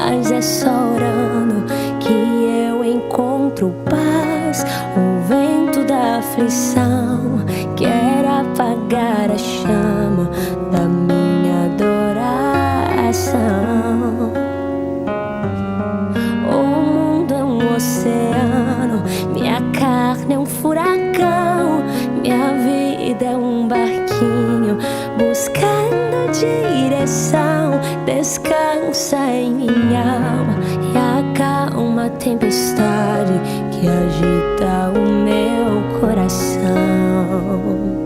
mas é só orando que eu encontro paz. O vento da aflição quer apagar a chama da minha adoração. O mundo é um oceano, minha carne é um furacão, minha vida é um barquinho buscando direção. Descansa em minha alma e acalma a tempestade que agita o meu coração.